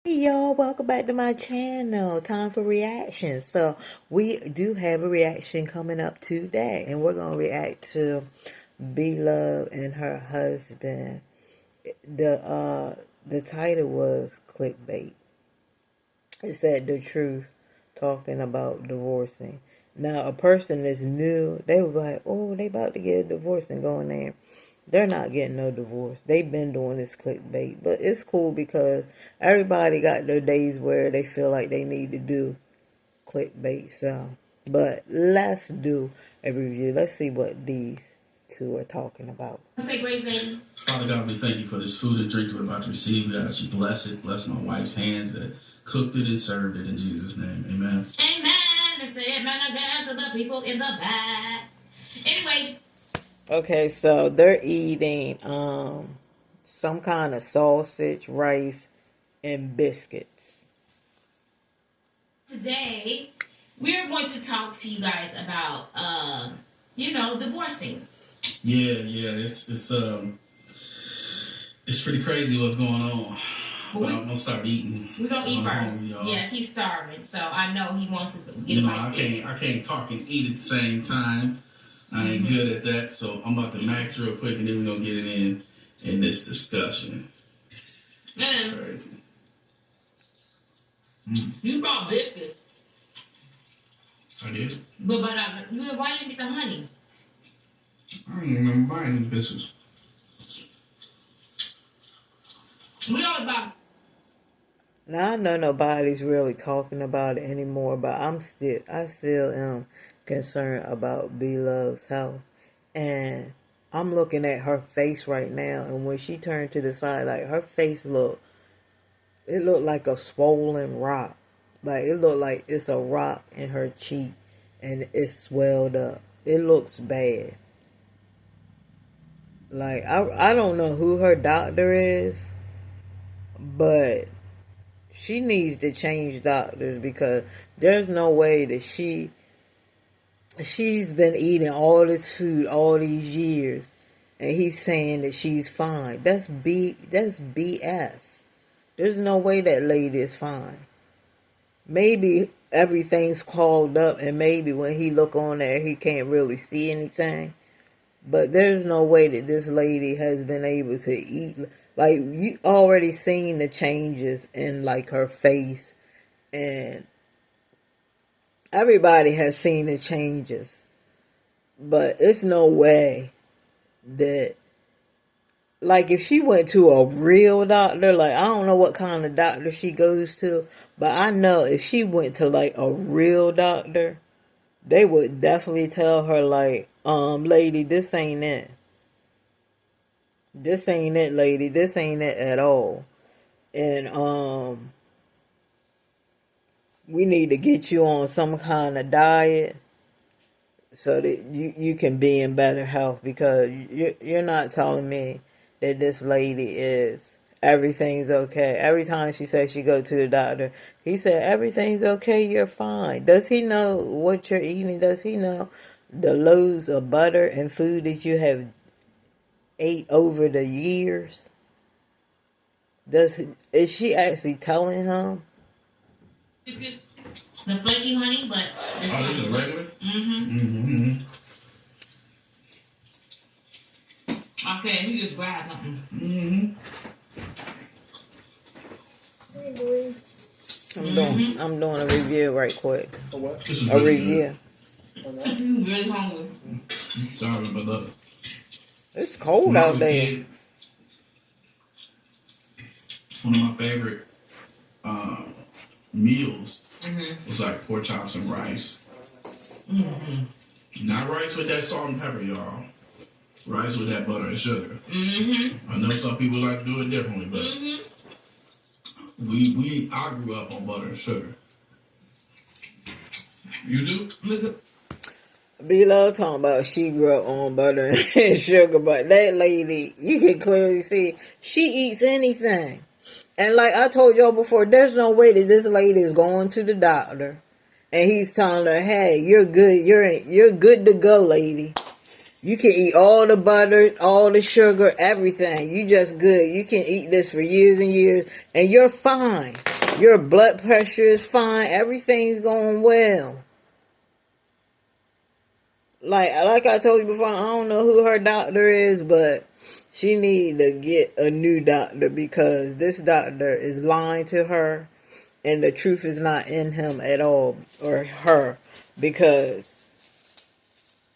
Hey y'all, welcome back to my channel. Time for reaction. So we do have a reaction coming up today, and we're gonna react to Love and her husband. The title was clickbait. It said the truth, talking about divorcing. Now a person that's new, they were like, oh, they about to get a divorce and go in there. They're not getting no divorce. They've been doing this clickbait. But it's cool because everybody got their days where they feel like they need to do clickbait. So, but let's do a review. Let's see what these two are talking about. Say grace, baby. Father God, we thank you for this food and drink we're about to receive. We ask you bless it. Bless my wife's hands that cooked it and served it in Jesus' name. Amen. Amen. And say amen again to the people in the back. Anyways. Okay, so they're eating some kind of sausage, rice, and biscuits. Today, we're going to talk to you guys about, divorcing. Yeah, it's pretty crazy what's going on. But I'm gonna start eating. We're gonna eat first. Yes, he's starving, so I know he wants to get I can't talk and eat at the same time. I ain't good at that, so I'm about to max real quick, and then we're gonna get it in this discussion. It's crazy. You brought biscuits. I did. But why you didn't get the honey? I don't remember buying these biscuits. We all about. Now I know nobody's really talking about it anymore, but I still am concerned about Love's health. And I'm looking at her face right now, and when she turned to the side, like her face looked like a swollen rock. Like it looked like it's a rock in her cheek and it's swelled up. It looks bad. Like I don't know who her doctor is, but she needs to change doctors because there's no way that she's been eating all this food all these years and he's saying that she's fine. That's BS. There's no way that lady is fine. Maybe everything's clogged up and maybe when he look on there he can't really see anything. But there's no way that this lady has been able to eat. Like, you already seen the changes in, like, her face. And everybody has seen the changes. But it's no way that, like, if she went to a real doctor, like, I don't know what kind of doctor she goes to, but I know if she went to, like, a real doctor, they would definitely tell her, like, lady, this ain't it. This ain't it, lady. This ain't it at all. And we need to get you on some kind of diet so that you can be in better health, because you're not telling me that this lady is everything's okay. Every time she says she go to the doctor, he said everything's okay, you're fine. Does he know what you're eating? Does he know the loads of butter and food that you have ate over the years? Is she actually telling him? The flaky honey, but oh, this is regular. Okay, he just grabbed something. I'm doing a review right quick. A what? A review. I'm really hungry. Sorry, but look. It's cold out there. Kid, one of my favorite meals was like pork chops and rice. Not rice with that salt and pepper, y'all. Rice with that butter and sugar. I know some people like to do it differently, but I grew up on butter and sugar. You do? Love talking about she grew up on butter and sugar, but that lady, you can clearly see she eats anything. And like I told y'all before, there's no way that this lady is going to the doctor and he's telling her, hey, you're good, you're good to go, lady. You can eat all the butter, all the sugar, everything. You just good. You can eat this for years and years and you're fine. Your blood pressure is fine. Everything's going well. Like I told you before, I don't know who her doctor is, but she need to get a new doctor because this doctor is lying to her and the truth is not in him at all, or her, because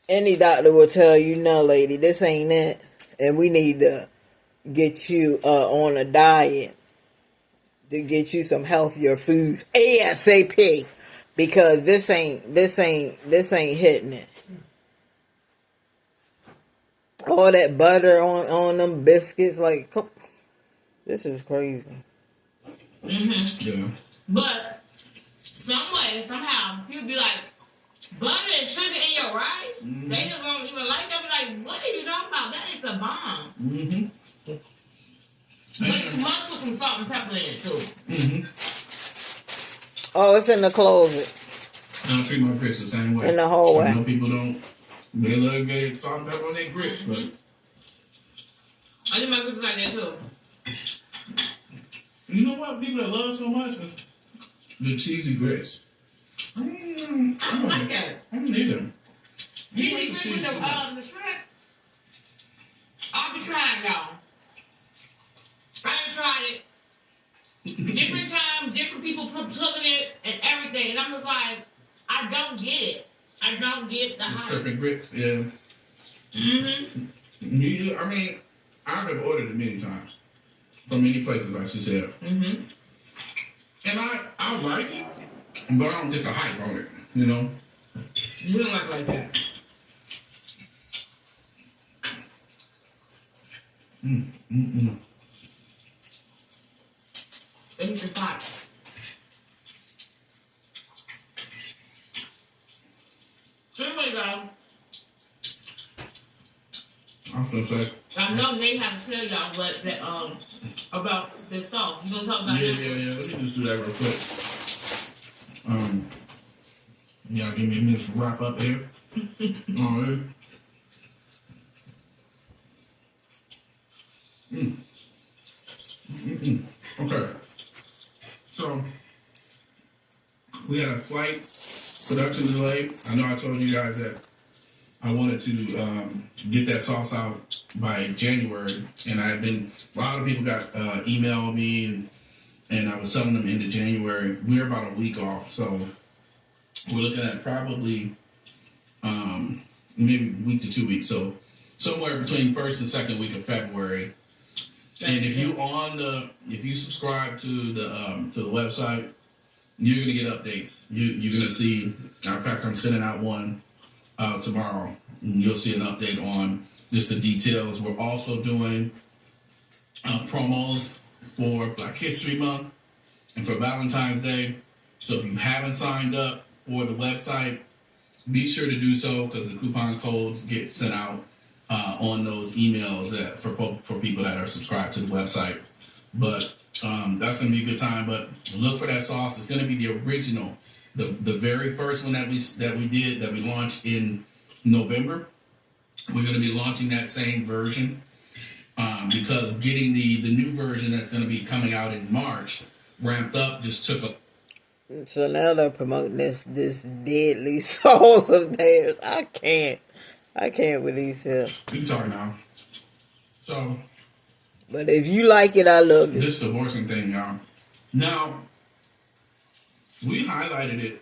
any doctor will tell you, no lady, this ain't it, and we need to get you on a diet to get you some healthier foods ASAP, because this ain't hitting it. All that butter on them biscuits, like, this is crazy. Yeah. But some way, somehow, people be like, butter and sugar in your rice? They just don't even like that. Be like, what are you talking about? That is the bomb. But you must put some salt and pepper in it too. Oh, it's in the closet. I treat my grits the same way. In the hallway. I know people don't. They love get salt and pepper on their grits, but I do my grits like that too. You know what people that love so much is the cheesy grits. I don't like that. I don't need them. Cheesy grits with the shrimp. I'll be trying, y'all. I ain't tried it. Different times, different people cooking it and everything. And I'm just like, I don't get it. I don't get the hype. Shrimp and grits, yeah. I mean, I've ordered it many times. From many places, like she said. And I like it, but I don't get the hype on it, you know? We don't like that. It's the pot. So anyway, though, I was gonna say. I know Nate had to tell y'all what that about this sauce. You gonna talk about Yeah. that? Let me just do that real quick. Y'all give me a minute to wrap up here. All right. Okay. So we had a slight production delay. I know I told you guys that I wanted to get that sauce out by January, and a lot of people got emailed me, and I was selling them into January. We're about a week off, so we're looking at probably maybe a week to 2 weeks. So somewhere between first and second week of February. And if you subscribe to the website, you're gonna get updates. You're gonna see. In fact, I'm sending out one tomorrow. And you'll see an update on just the details. We're also doing promos for Black History Month and for Valentine's Day. So if you haven't signed up for the website, be sure to do so, because the coupon codes get sent out on those emails for people that are subscribed to the website. But that's going to be a good time. But look for that sauce. It's going to be the original, the very first one that we launched in November. We're going to be launching that same version because getting the new version that's going to be coming out in March ramped up just took a. So now they're promoting this deadly sauce of theirs. I can't with these here. You talking now? So. But if you like it, I love it. This divorcing thing, y'all. Now, we highlighted it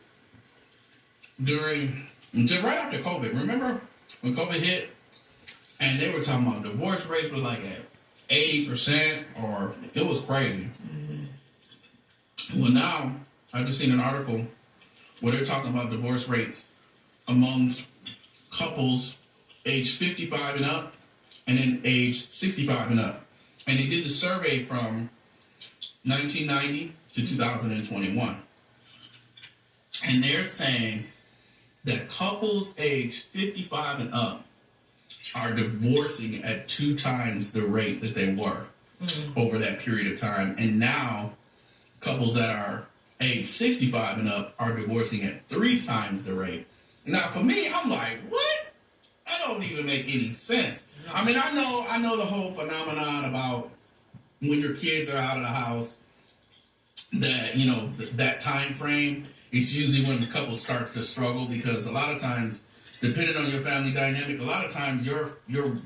just right after COVID. Remember when COVID hit, and they were talking about divorce rates was like at 80%, or it was crazy. Well, now I just seen an article where they're talking about divorce rates amongst couples age 55 and up, and then age 65 and up. And they did the survey from 1990 to 2021. And they're saying that couples age 55 and up are divorcing at 2 times the rate that they were over that period of time. And now couples that are age 65 and up are divorcing at 3 times the rate. Now, for me, I'm like, what? That don't even make any sense. I mean, I know the whole phenomenon about when your kids are out of the house that, you know, that time frame, it's usually when the couple starts to struggle, because a lot of times, depending on your family dynamic, a lot of times your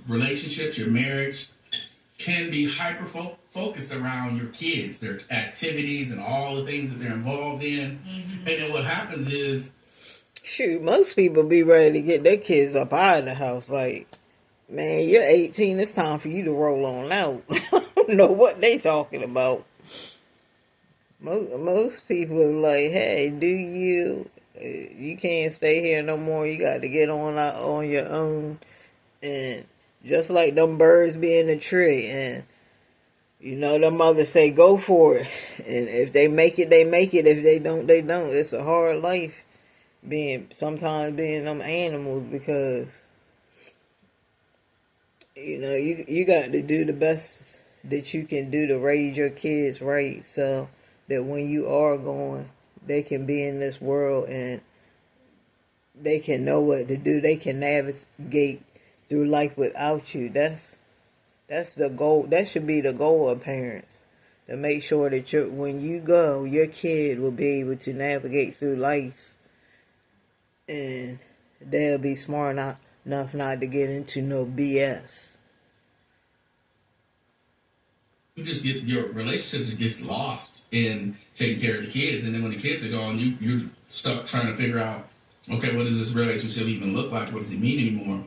relationships, your marriage can be hyper focused around your kids, their activities, and all the things that they're involved in. And then what happens is, shoot, most people be ready to get their kids up out of the house. Like, man, you're 18. It's time for you to roll on out. I don't know what they talking about. Most people are like, hey, do you? You can't stay here no more. You got to get on out on your own. And just like them birds be in the tree. And, you know, the mother say, go for it. And if they make it, they make it. If they don't, they don't. It's a hard life sometimes being them animals, because, you know, you got to do the best that you can do to raise your kids right, so that when you are going, they can be in this world and they can know what to do. They can navigate through life without you. That's the goal. That should be the goal of parents, to make sure that when you go, your kid will be able to navigate through life, and they'll be smart enough not to get into no BS. you just get, your relationship just gets lost in taking care of the kids, and then when the kids are gone, you're stuck trying to figure out, okay, what does this relationship even look like? What does it mean anymore?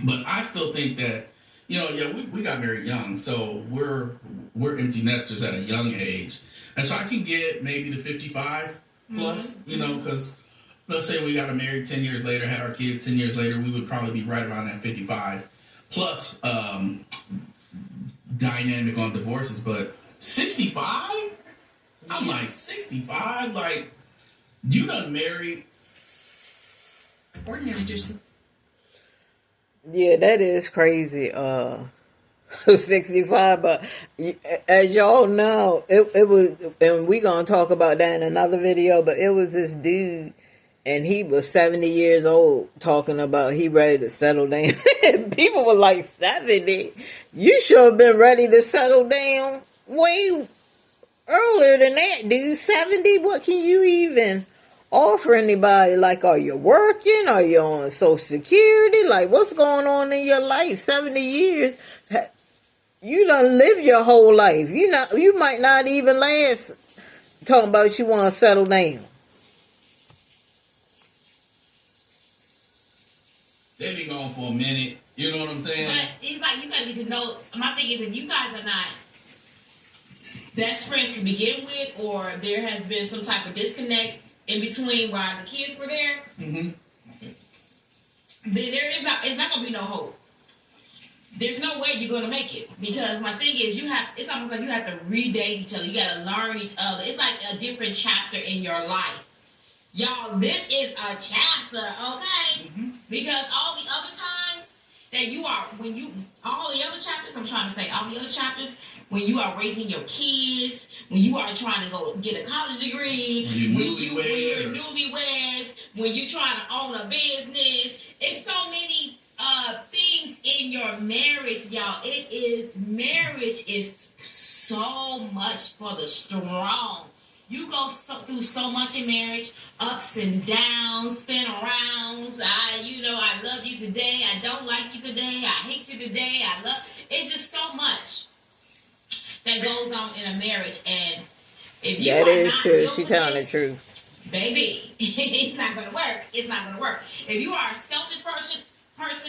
But I still think that, you know, yeah, we got married young, so we're empty nesters at a young age, and so I can get maybe the 55 plus, you know, because let's say we got married 10 years later, had our kids 10 years later, we would probably be right around that 55 plus dynamic on divorces. But 65, I'm like 65, like you done married Ordinary just. Yeah, that is crazy. 65, but as y'all know, it was, and we gonna talk about that in another video, but it was this dude, and he was 70 years old, talking about he ready to settle down. People were like, 70? You should have been ready to settle down way earlier than that, dude. 70? What can you even offer anybody? Like, are you working? Are you on Social Security? Like, what's going on in your life? 70 years? You done live your whole life. You might not even last talking about you want to settle down. they be gone for a minute. You know what I'm saying? But it's like, you gotta get to know. My thing is, if you guys are not best friends to begin with, or there has been some type of disconnect in between while the kids were there, then it's not gonna be no hope. There's no way you're gonna make it, because my thing is, it's almost like you have to redate each other. You gotta learn each other. It's like a different chapter in your life. Y'all, this is a chapter, okay? Because all the other times that all the other chapters, all the other chapters, when you are raising your kids, when you are trying to go get a college degree, when you're newlyweds, when you're trying to own a business, it's so many things in your marriage, y'all. Marriage is so much for the strong. You go through so much in marriage, ups and downs, spin arounds. I love you today. I don't like you today. I hate you today. It's just so much that goes on in a marriage. And if you That are is not true. dealing She with telling the this, truth. baby, it's not gonna work. It's not gonna work. If you are a selfish person,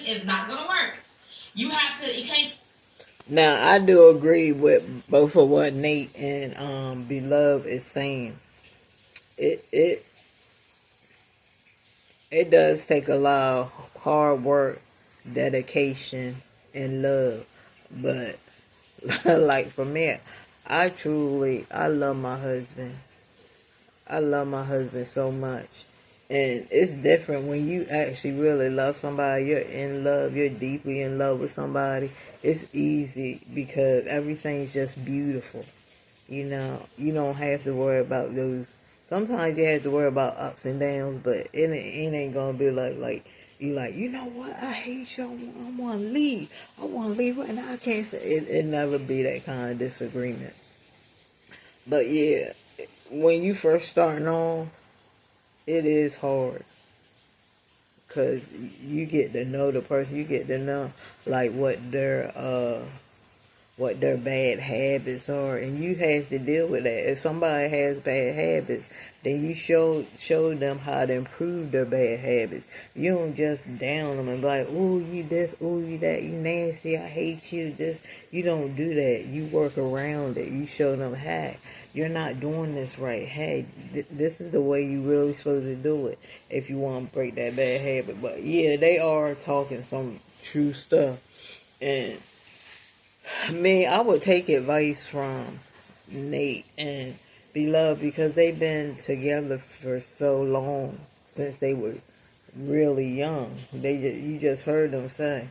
it's not gonna work. You have to. It can't. Now, I do agree with both of what Nate and Beloved is saying. It does take a lot of hard work, dedication, and love. But like for me, I love my husband. I love my husband so much. And it's different when you actually really love somebody. You're in love. You're deeply in love with somebody. It's easy because everything's just beautiful. You know, you don't have to worry about those. Sometimes you have to worry about ups and downs, but it ain't gonna be like you like, you know what? I hate you. I want to leave. I want to leave right now. I can't say it. It never be that kind of disagreement. But yeah, when you first starting on, it is hard. Because you get to know the person. You get to know, like, what their bad habits are, and you have to deal with that. If somebody has bad habits, then you show them how to improve their bad habits. You don't just down them and be like, "Ooh, you this, ooh, you that, you nasty, I hate you." This, you don't do that. You work around it. You show them, "Hey, you're not doing this right. Hey, this is the way you really supposed to do it if you want to break that bad habit." But yeah, they are talking some true stuff, and me, I would take advice from Nate and Beloved because they've been together for so long since they were really young. You just heard them say.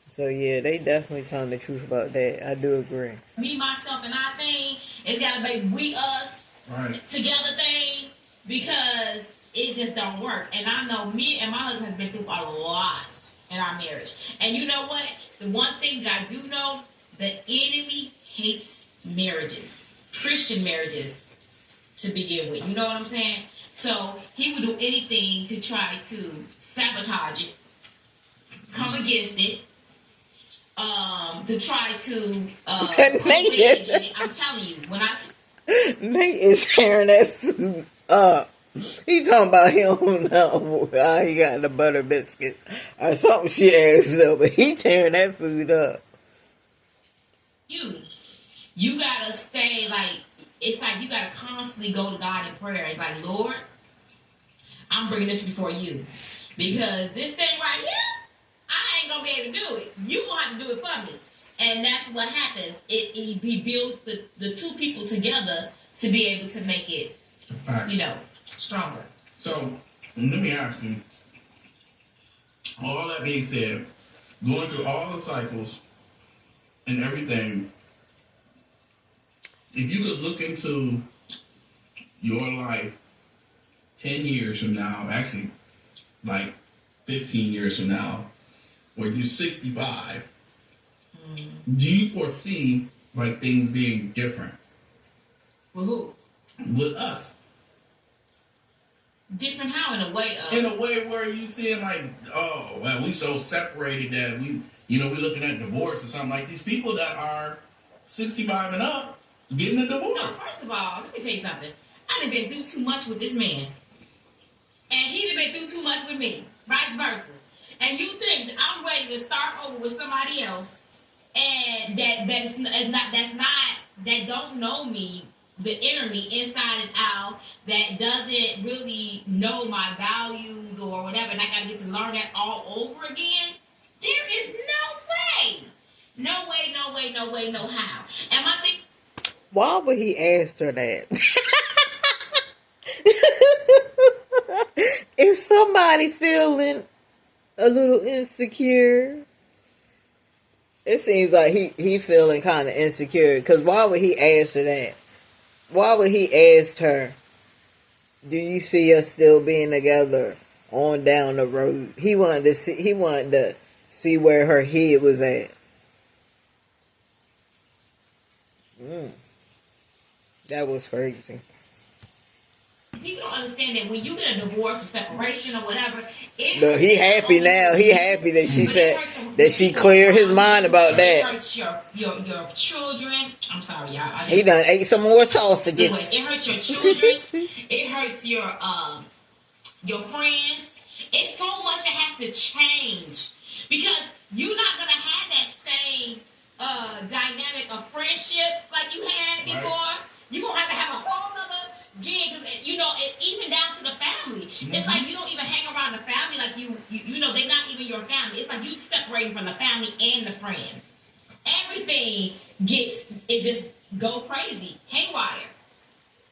So yeah, they definitely telling the truth about that. I do agree. Me, myself, and I thing, it's gotta be we, us, right, together thing, because it just don't work. And I know me and my husband has been through a lot in our marriage. And you know what? The one thing that I do know, the enemy hates marriages, Christian marriages, to begin with. You know what I'm saying? So he would do anything to try to sabotage it, come against it, to try to Nate, I'm telling you, Nate is tearing that food up. He talking about he don't know how he got the butter biscuits or something she asked though, but he tearing that food up. You gotta stay like, it's like you gotta constantly go to God in prayer. It's like, Lord, I'm bringing this before you, because this thing right here, I ain't gonna be able to do it. You gonna have to do it for me. And that's what happens. He builds the two people together to be able to make it, stronger. So, let me ask you, all that being said, going through all the cycles and everything, if you could look into your life 10 years from now, actually like 15 years from now, when you're 65, do you foresee like things being different? With who? With us. Different how? In a way of? In a way where you seeing like, oh, well, we so separated that we're looking at divorce or something. Like these people that are 65 and up getting a divorce. No, first of all, let me tell you something. I done been through too much with this man. And he done been through too much with me. Vice versa. And you think that I'm ready to start over with somebody else, and that don't know me, the inner me, inside and out, that doesn't really know my values or whatever, and I gotta get to learn that all over again? There is no way. No way, no way, no way, no how. And my thing. Why would he ask her that? Is somebody feeling a little insecure? It seems like he feeling kind of insecure. Because why would he ask her that? Why would he ask her, do you see us still being together on down the road? He wanted to see where her head was at. That was crazy. People don't understand that when you get a divorce or separation or whatever, he happy now. He happy that she said that she cleared his mind about that. It hurts your children. I'm sorry, y'all. He done ate some more sausages. It hurts your children. It hurts your friends. It's so much that has to change, because you're not gonna have that same dynamic of friendships like you had before. Right. You're gonna have a whole nother gig, even down to the family. Mm-hmm. It's like you don't even hang around the family like they're not even your family. It's like you separating from the family and the friends. Everything just go crazy, haywire.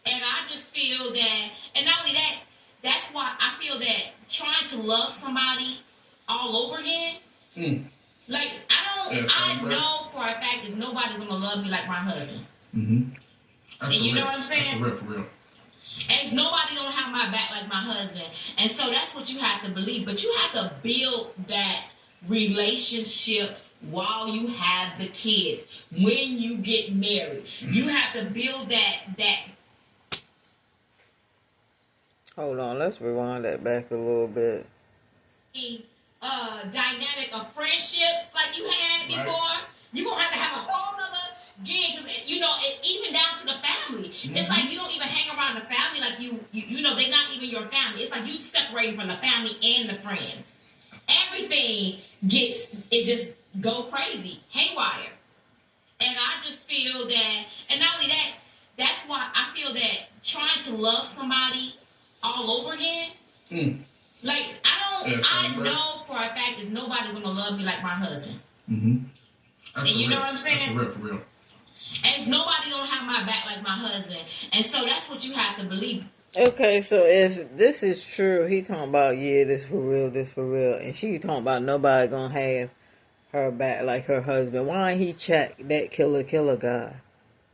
And I just feel that, and not only that, that's why I feel that trying to love somebody all over again, like I know for a fact there's nobody gonna love me like my husband. Mm-hmm. And you know what I'm saying? That's for real. And it's nobody gonna have my back like my husband. And so that's what you have to believe. But you have to build that relationship while you have the kids. When you get married, you have to build that Hold on, let's rewind that back a little bit. Dynamic of friendships like you had before. Right. You're gonna have to have a whole nother gig, even down to the family. Mm-hmm. It's like you don't even hang around the family like they're not even your family. It's like you separating from the family and the friends. Everything just go crazy, haywire. And I just feel that, and not only that, that's why I feel that trying to love somebody all over again. Like, I know for a fact there's nobody gonna love me like my husband. Mm-hmm. And you know what I'm saying? For real. And it's nobody gonna have my back like my husband. And so that's what you have to believe. Okay, so if this is true, he talking about, this for real, and she talking about nobody gonna have her back like her husband. Why ain't he check that killer guy?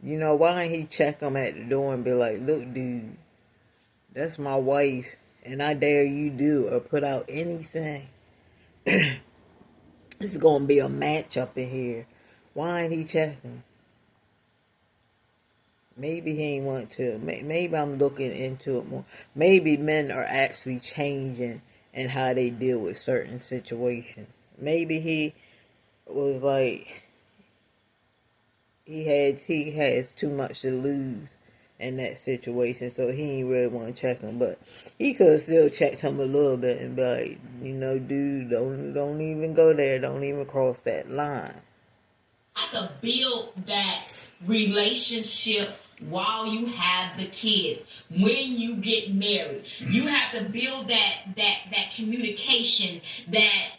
Why ain't he check him at the door and be like, look, dude, that's my wife, and I dare you do or put out anything. This is gonna be a match up in here. Why ain't he checking? Maybe he ain't want to. Maybe I'm looking into it more. Maybe men are actually changing in how they deal with certain situations. Maybe he was like he has too much to lose in that situation, so he ain't really want to check him. But he could have still checked him a little bit and be like, dude, don't even go there. Don't even cross that line. I have to build that relationship while you have the kids. When you get married, you have to build that communication, that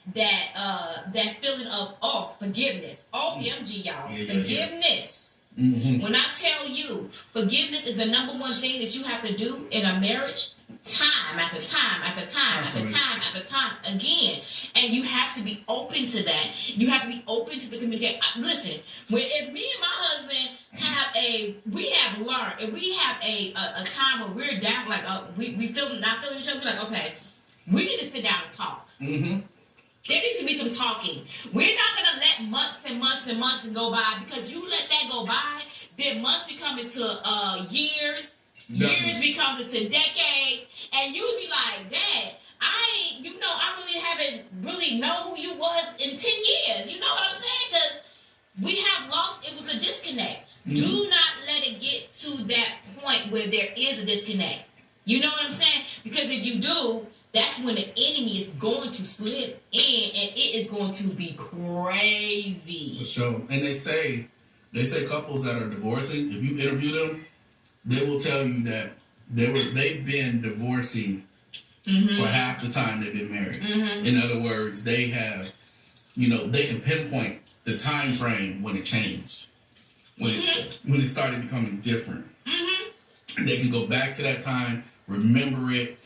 feeling of forgiveness. OMG, y'all, forgiveness. Mm-hmm. When I tell you, forgiveness is the number one thing that you have to do in a marriage. Time after time after time after time after time again, and you have to be open to that. You have to be open to the communication. Listen, if me and my husband we have learned, if we have a time where we're down, like we feel not feeling each other, we're like, okay, we need to sit down and talk. Mm-hmm. There needs to be some talking. We're not gonna let months and months and months go by, because you let that go by, then months become into years. Years become into decades, and you'd be like, Dad, I really haven't really known who you was in 10 years. You know what I'm saying? Because we have lost, it was a disconnect. Mm-hmm. Do not let it get to that point where there is a disconnect. You know what I'm saying? Because if you do, that's when the enemy is going to slip in, and it is going to be crazy. For sure. And they say couples that are divorcing, if you interview them, they will tell you that they've been divorcing for half the time they've been married. Mm-hmm. In other words, they have, they can pinpoint the time frame when it changed, when it started becoming different. Mm-hmm. They can go back to that time, remember it.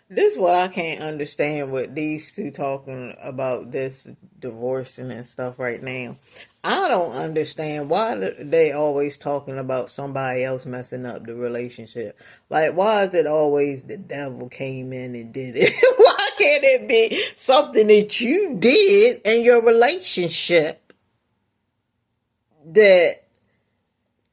This is what I can't understand with these two talking about this divorcing and stuff right now. I don't understand why they always talking about somebody else messing up the relationship. Like, why is it always the devil came in and did it? Why can't it be something that you did in your relationship that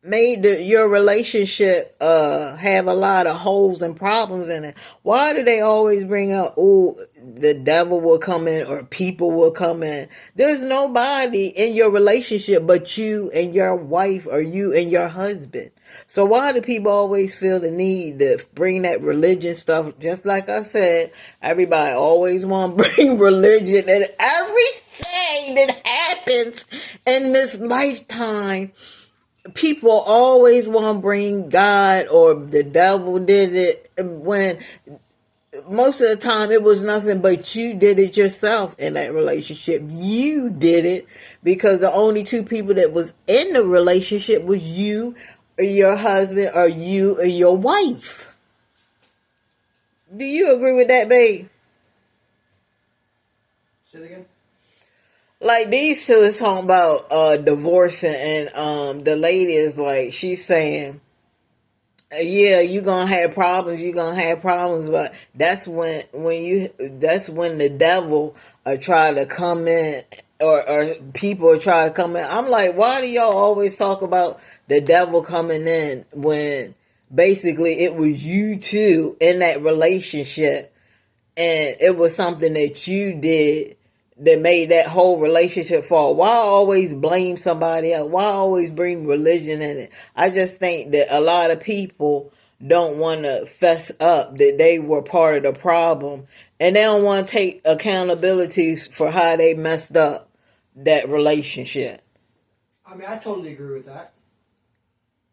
made your relationship have a lot of holes and problems in it? Why do they always bring up, the devil will come in or people will come in? There's nobody in your relationship but you and your wife, or you and your husband. So why do people always feel the need to bring that religion stuff? Just like I said, everybody always want to bring religion and everything that happens in this lifetime. People always want to bring God or the devil did it, when most of the time it was nothing but you did it yourself in that relationship. You did it because the only two people that was in the relationship was you or your husband, or you or your wife. Do you agree with that, babe? Say it again. Like, these two is talking about divorcing, and the lady is like, she's saying, yeah, you're gonna have problems, but that's when the devil try to come in, or people try to come in. I'm like, why do y'all always talk about the devil coming in when basically it was you two in that relationship, and it was something that you did that made that whole relationship fall. Why always blame somebody else? Why always bring religion in it? I just think that a lot of people don't want to fess up that they were part of the problem, and they don't want to take accountability for how they messed up that relationship. I mean, I totally agree with that,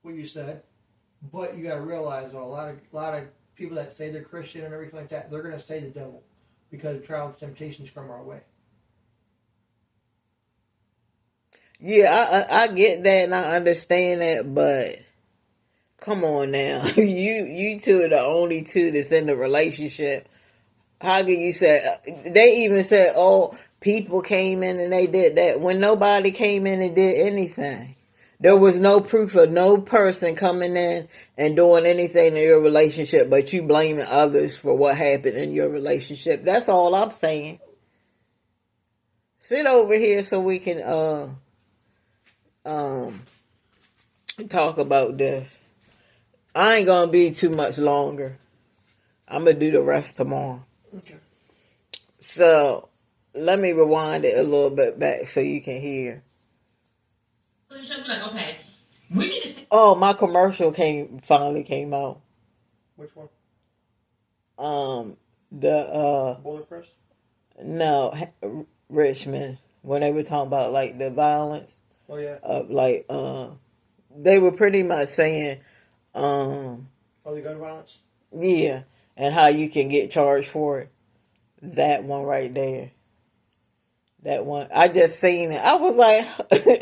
what you said. But you got to realize, though, a lot of people that say they're Christian and everything like that, they're going to say the devil because trials and temptations come our way. Yeah, I get that and I understand that, but come on now. You two are the only two that's in the relationship. How can you say, they even said, oh, people came in and they did that, when nobody came in and did anything. There was no proof of no person coming in and doing anything in your relationship, but you blaming others for what happened in your relationship. That's all I'm saying. Sit over here so we can talk about this. I ain't gonna be too much longer. I'm gonna do the rest tomorrow. Okay. So let me rewind it a little bit back so you can hear. Like, okay, we need to see. Oh, my commercial finally came out. Which one? The Boulder Crest? no, Richmond, when they were talking about like the violence. Oh yeah. Like they were pretty much saying Oh, the gun violence? yeah, and how you can get charged for it. That one right there. That one, I just seen it. I was like,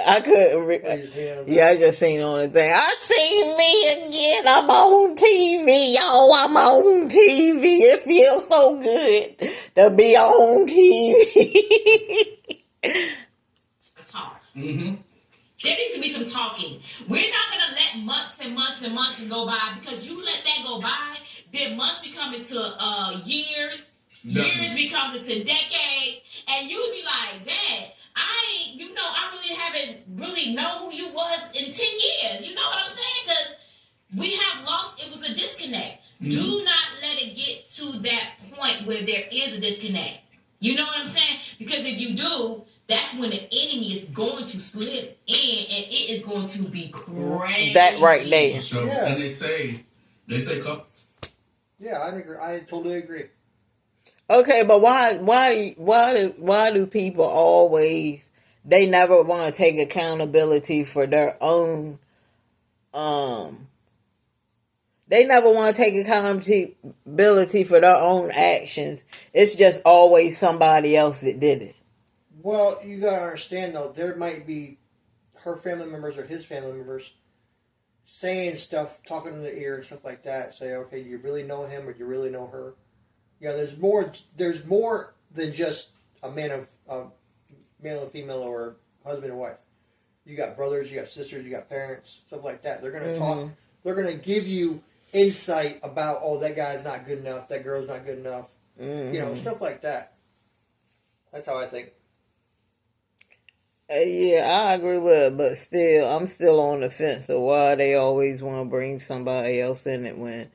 I couldn't. Yeah, I just seen it on the thing. I seen me again. I'm on TV, y'all. I'm on TV. It feels so good to be on TV. It's hard. Mm-hmm. There needs to be some talking. We're not going to let months and months and months go by, because you let that go by, then months become into years. Years become into decades, and you would be like, Dad, I really haven't really known who you was in 10 years. You know what I'm saying? Because we have lost, it was a disconnect. Mm-hmm. Do not let it get to that point where there is a disconnect. You know what I'm saying? Because if you do, that's when the enemy is going to slip in, and it is going to be crazy. That right there. So, yeah. And they say, yeah, I agree. I totally agree. Okay, but why do people always, they never want to take accountability for their own they never want to take accountability for their own actions. It's just always somebody else that did it. Well, you gotta understand though, there might be her family members or his family members saying stuff, talking in the ear and stuff like that. Say, okay, do you really know him or do you really know her? Yeah, there's more than just a male and female, or husband and wife. You got brothers, you got sisters, you got parents, stuff like that. They're gonna talk. They're gonna give you insight about, oh, that guy's not good enough, that girl's not good enough. Mm-hmm. Stuff like that. That's how I think. Yeah, I agree with it, but still, I'm still on the fence of why they always want to bring somebody else in it when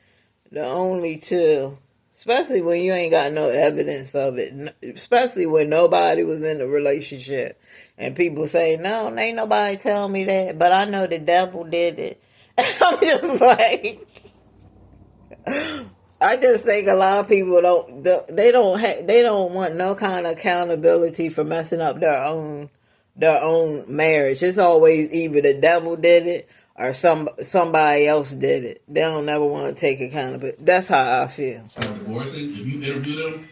the only two. Especially when you ain't got no evidence of it. Especially when nobody was in the relationship. And people say, no, ain't nobody tell me that. But I know the devil did it. I'm just like, I just think a lot of people don't want no kind of accountability for messing up their own marriage. It's always either the devil did it or somebody else did it. They don't never want to take accountability. That's how I feel. Divorcing, if you interview them,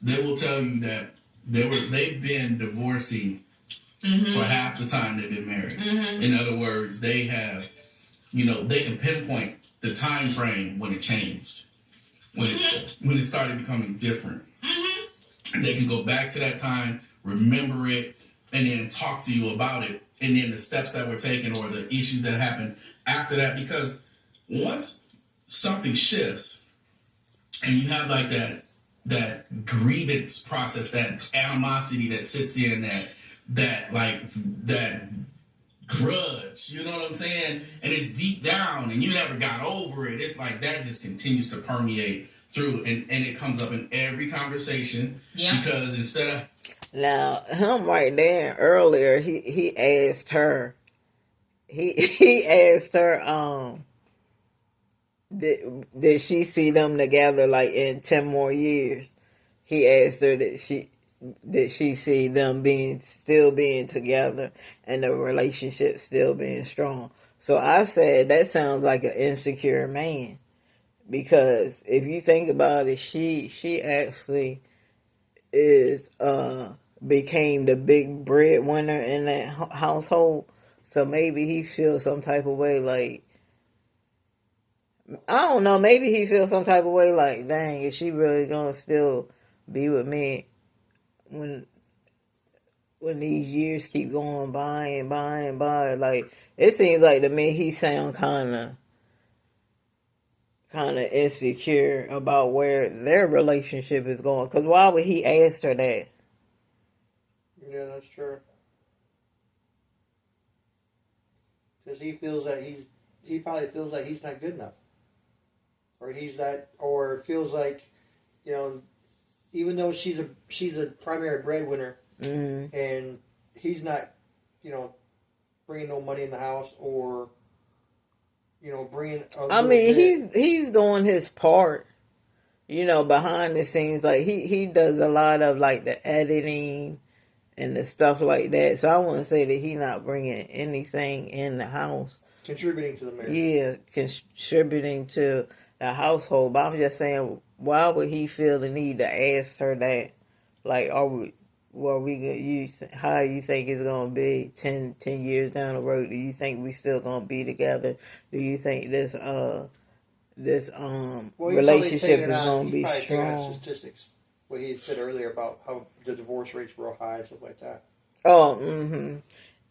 they will tell you that they've been divorcing for half the time they've been married. Mm-hmm. In other words, they have, they can pinpoint the time frame when it changed, when it started becoming different. Mm-hmm. They can go back to that time, remember it, and then talk to you about it. And then the steps that were taken or the issues that happened after that. Because once something shifts and you have like that grievance process, that animosity that sits in, that grudge. You know what I'm saying? And it's deep down, and you never got over it. It's like that just continues to permeate through, and it comes up in every conversation. Yeah. Because instead of now him right there earlier, he asked her. He asked her did she see them together like in 10 more years. He asked her that she see them still being together and the relationship still being strong. So I said that sounds like an insecure man, because if you think about it, she actually is became the big breadwinner in that household. So maybe he feels some type of way like, I don't know, maybe he feels some type of way like, dang, is she really gonna still be with me when these years keep going by and by and by? Like, it seems like to me he sound kind of insecure about where their relationship is going. Because why would he ask her that? Yeah, that's true. Because he probably feels like he's not good enough, or feels like, even though she's a primary breadwinner, and he's not, bringing no money in the house, or bringing. I mean, he's doing his part, behind the scenes. Like he does a lot of like the editing and the stuff like that. So I wouldn't say that he's not bringing anything in the house. Contributing to the marriage. Yeah, contributing to the household. But I'm just saying, why would he feel the need to ask her that? Like, how you think it's going to be 10 years down the road? Do you think we still going to be together? Do you think this relationship is going to be strong? Statistics. What he said earlier about how the divorce rates were high and stuff like that. Oh,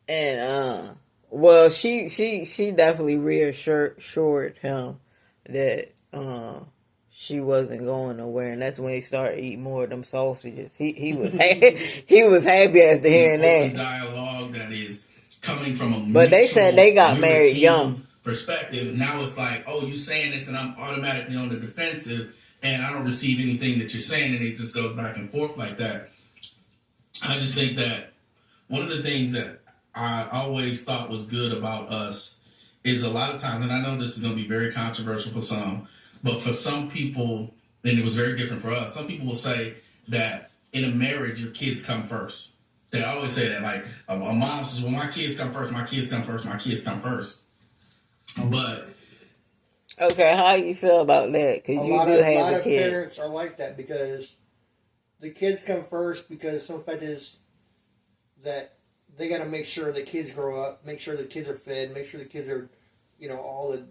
and well, she definitely reassured him that she wasn't going nowhere, and that's when he started eating more of them sausages. He was he was happy after hearing that dialogue that is coming from a but they said they got married young perspective. Now it's like, oh, you saying this, and I'm automatically on the defensive, and I don't receive anything that you're saying, and it just goes back and forth like that. I just think that one of the things that I always thought was good about us is a lot of times, and I know this is going to be very controversial for some, but for some people, and it was very different for us, some people will say that in a marriage, your kids come first. They always say that, like, a mom says, well, my kids come first, my kids come first, my kids come first. But okay, how you feel about that? Because you do have a kid. A lot of parents are like that, because the kids come first, because some fact is that they got to make sure the kids grow up, make sure the kids are fed, make sure the kids are, all the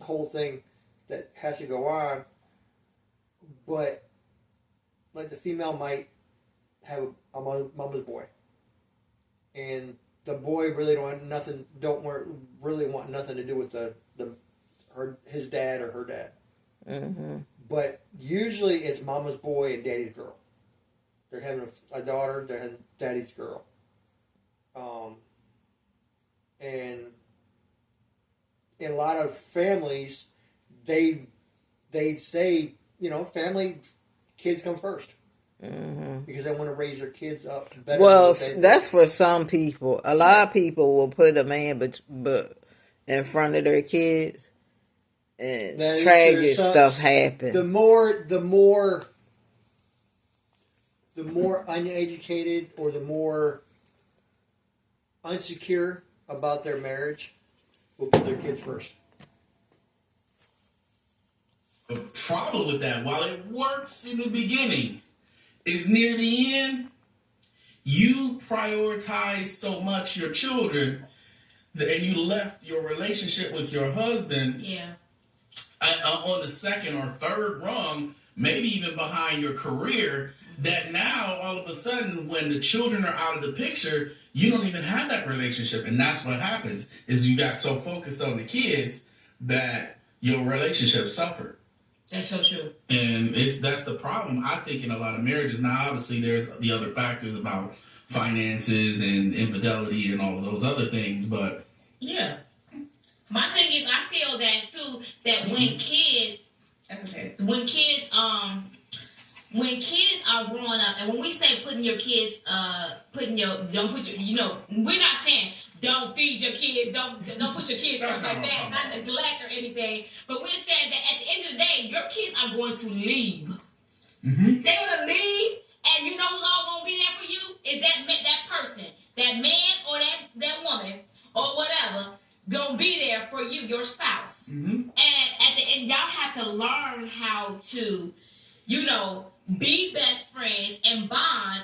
whole thing that has to go on. But like the female might have a mama's boy, and the boy really really want nothing to do with his dad or her dad. Mm-hmm. But usually it's mama's boy and daddy's girl. They're having a daughter, they're having daddy's girl. And in a lot of families, they'd say, family, kids come first. Mm-hmm. Because they want to raise their kids up better. Well, that's for some people. A lot of people will put a man but in front of their kids, and tragic stuff happens. The more uneducated, or the more insecure about their marriage, will put their kids first. The problem with that, while it works in the beginning, is near the end, you prioritize so much your children and you left your relationship with your husband on the second or third rung, maybe even behind your career, that now all of a sudden when the children are out of the picture, you don't even have that relationship. And that's what happens, is you got so focused on the kids that your relationship suffered. That's so true. And that's the problem, I think, in a lot of marriages. Now, obviously, there's the other factors about finances and infidelity and all of those other things, but yeah. My thing is, I feel that too. That when kids, that's okay. When kids are growing up, and when we say putting your kids, don't put your, we're not saying don't feed your kids, don't put your kids first like that, not neglect or anything. But we're saying that at the end of the day, your kids are going to leave. Mm-hmm. They're gonna leave, and you know who's all gonna be there for you is that person, that man or that woman or whatever, gonna be there for you, your spouse. Mm-hmm. And at the end, y'all have to learn how to, be best friends and bond.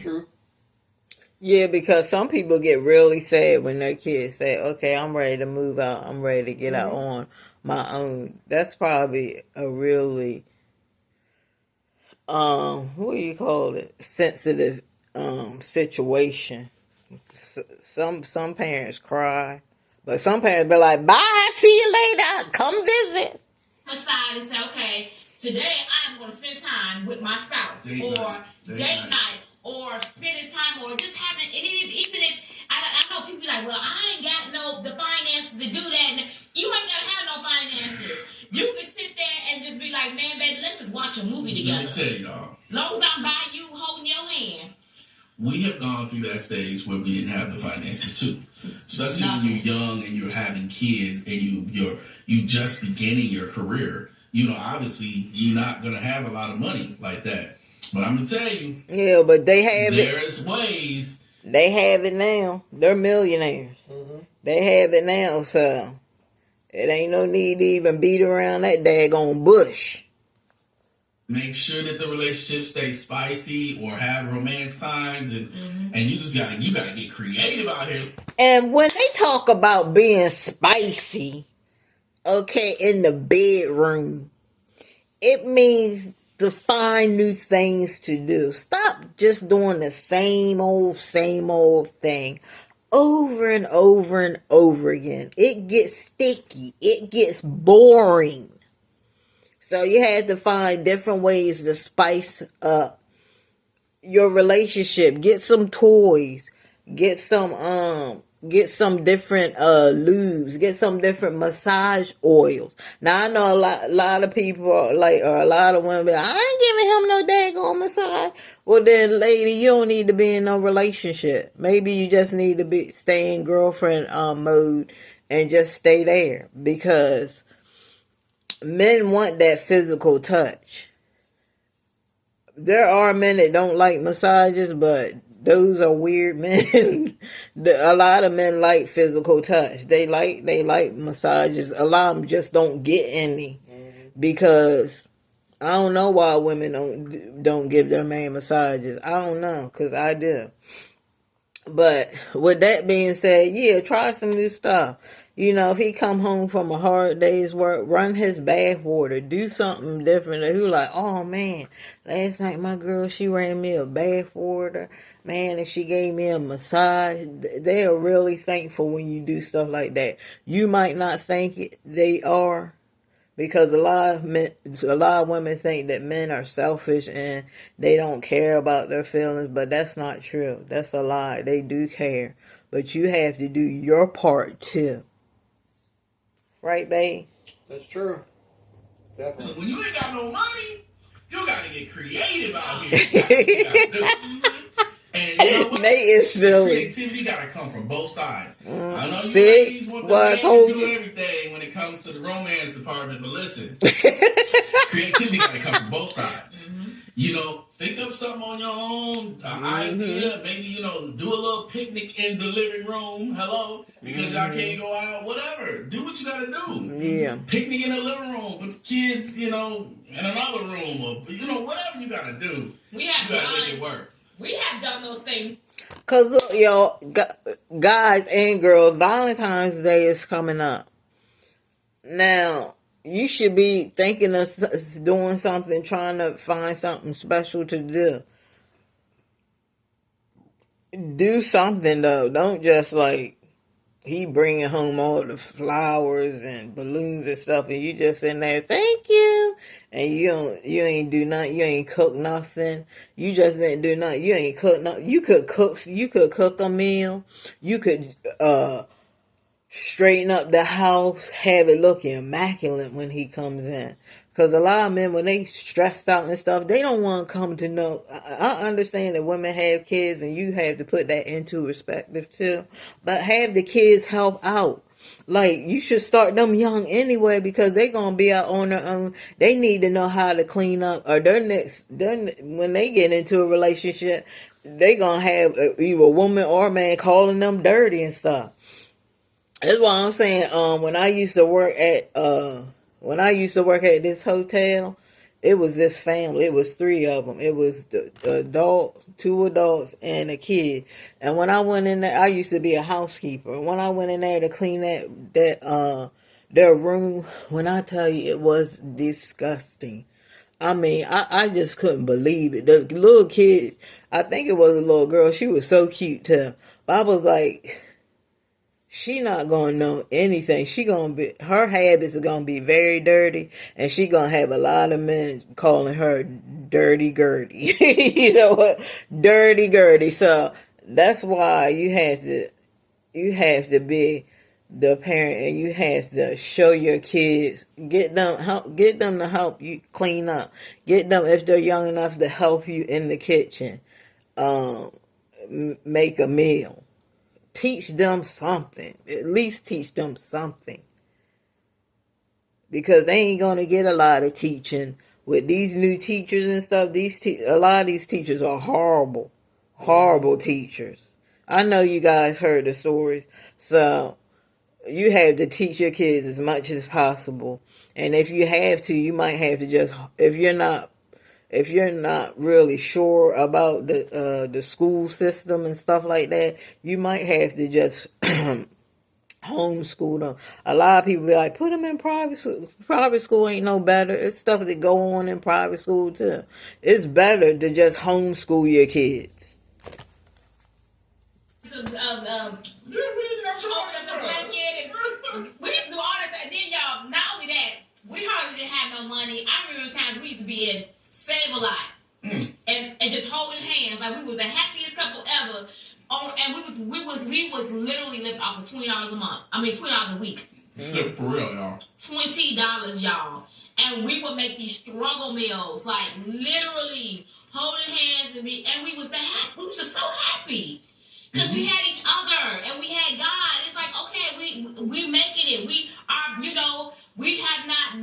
True. Yeah, because some people get really sad when their kids say, okay, I'm ready to move out. I'm ready to get out on my own. That's probably a really, what do you call it? Sensitive situation. Some parents cry, but some parents be like, bye, see you later, come visit. Aside and say, okay, today I'm going to spend time with my spouse, date night, or spending time, or just having, even if, I know people be like, well, I ain't got the finances to do that. And you ain't got to have no finances. You can sit there and just be like, man, baby, let's just watch a movie together. Let me tell y'all. As long as I'm by you, holding your hand. We have gone through that stage where we didn't have the finances too, especially when you're young and you're having kids and you just beginning your career. Obviously you're not gonna have a lot of money like that. But I'm gonna tell you, yeah, but they have there's ways. They have it now. They're millionaires. Mm-hmm. They have it now, so it ain't no need to even beat around that daggone bush. Make sure that the relationship stays spicy or have romance times, and you just gotta get creative out here. And when they talk about being spicy, okay, in the bedroom, it means to find new things to do. Stop just doing the same old thing over and over and over again. It gets sticky. It gets boring. So you had to find different ways to spice up your relationship. Get some toys. Get some different lubes. Get some different massage oils. Now I know a lot of people are like, or a lot of women, I ain't giving him no daggone massage. Well then, lady, you don't need to be in no relationship. Maybe you just need to stay in girlfriend mode and just stay there, because men want that physical touch. There are men that don't like massages, but those are weird men. A lot of men like physical touch. They like massages. A lot of them just don't get any, because I don't know why women don't give their man massages. I don't know, because I do. But with that being said, yeah, try some new stuff. If he come home from a hard day's work, run his bath water. Do something different. And he like, oh man, last night my girl, she ran me a bath water, man, and she gave me a massage. They are really thankful when you do stuff like that. You might not think they are, because a lot of women think that men are selfish and they don't care about their feelings, but that's not true. That's a lie. They do care, but you have to do your part too. Right, babe? That's true. Definitely. So when you ain't got no money, you gotta get creative out here. You gotta do. And you know what? Nate is silly. Creativity gotta come from both sides. I know you ladies want I told to do you everything when it comes to the romance department, but listen, creativity gotta come from both sides. Think up something on your own idea. Maybe do a little picnic in the living room. Hello, because y'all can't go out. Whatever, do what you gotta do. Yeah, picnic in the living room with the kids. In another room, or whatever you gotta do. You gotta make it work. We have done those things. Because, look, y'all, guys and girls, Valentine's Day is coming up. Now, you should be thinking of doing something, trying to find something special to do. Do something, though. Don't just, he bringing home all the flowers and balloons and stuff, and you just in there, thank you. and you ain't do nothing, you ain't cook nothing, you just didn't do nothing, you ain't cook nothing. You could cook a meal, you could straighten up the house, have it look immaculate when he comes in. Because a lot of men, when they stressed out and stuff, they don't want to come to know. I understand that women have kids and you have to put that into perspective too. But have the kids help out. Like, you should start them young anyway, because they going to be out on their own. They need to know how to clean up. Or when they get into a relationship, they going to have either a woman or a man calling them dirty and stuff. That's why I'm saying, when I used to work at this hotel, it was this family. It was three of them. It was the adult, two adults, and a kid. And when I went in there, I used to be a housekeeper. And when I went in there to clean their room, when I tell you, it was disgusting. I mean, I just couldn't believe it. The little kid, I think it was a little girl. She was so cute too. But I was like, she not gonna know anything. Her habits are gonna be very dirty, and she gonna have a lot of men calling her dirty Gertie. You know what, dirty Gertie. So that's why you have to be the parent, and you have to show your kids, get them to help you clean up, get them, if they're young enough, to help you in the kitchen, um, make a meal. Teach them something. At least teach them something. Because they ain't going to get a lot of teaching with these new teachers and stuff. A lot of these teachers are horrible. Horrible teachers. I know you guys heard the stories. So you have to teach your kids as much as possible. And if you have to, you might have to just, if you're not really sure about the school system and stuff like that, you might have to just homeschool them. A lot of people be like, put them in private school. Private school ain't no better. It's stuff that go on in private school too. It's better to just homeschool your kids. We didn't do all this, and then y'all, not only that, we hardly didn't have no money. I remember times we used to be in Save a Lot and just holding hands like we was the happiest couple ever. And we was literally living off of $20 a month. I mean $20 a week. For real, y'all. $20, y'all. And we would make these struggle meals, like literally holding hands, and we was just so happy. Because we had each other and we had God. It's like, okay, we making it. We are, we have not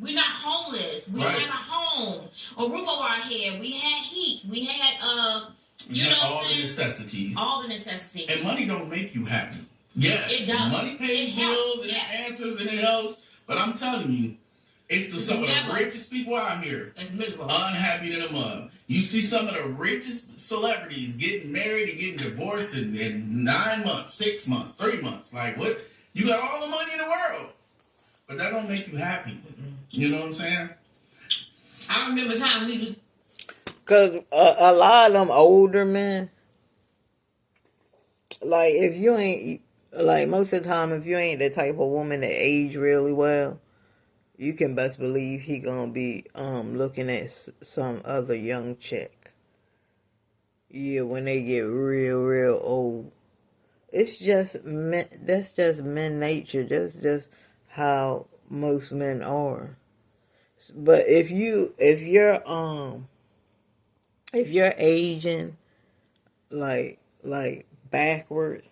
we're not homeless. We have a home, a roof over our head. We had heat. We had all the necessities. All the necessities. And money don't make you happy. Yes, it does. Money pays bills and it answers and it helps. But I'm telling you, it's some of the richest people out here unhappy than a mug. You see some of the richest celebrities getting married and getting divorced in 9 months, 6 months, 3 months. Like, what? You got all the money in the world, but that don't make you happy. You know what I'm saying? I remember time we was... Because a lot of them older men, like, if you ain't, like, most of the time, if you ain't the type of woman that age really well, you can best believe he gonna be looking at some other young chick. Yeah, when they get real old. It's just men, that's just men nature. That's just how most men are. But if you're aging like backwards,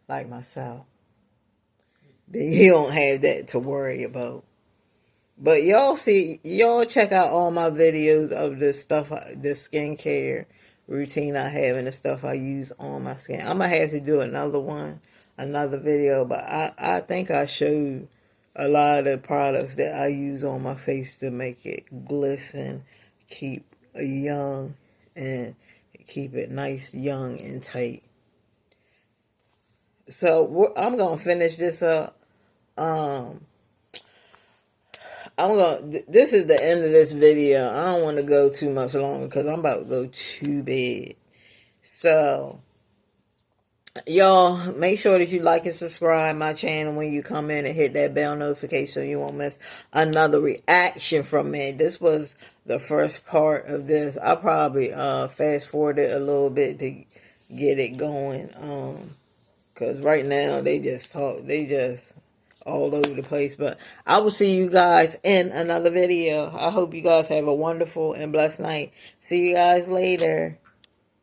like myself, then you don't have that to worry about. But y'all check out all my videos of the stuff, the skincare routine I have and the stuff I use on my skin. I'm going to have to do another video, but I think I showed a lot of the products that I use on my face to make it glisten, keep young, and keep it nice, young, and tight. So I'm going to finish this up. This is the end of this video. I don't want to go too much longer because I'm about to go to bed. So, Y'all, make sure that you like and subscribe my channel when you come in and hit that bell notification so you won't miss another reaction from me. This was the first part of this. I probably fast forwarded a little bit to get it going. Because right now they just talk, they just all over the place. But I will see you guys in another video. I hope you guys have a wonderful and blessed night. See you guys later.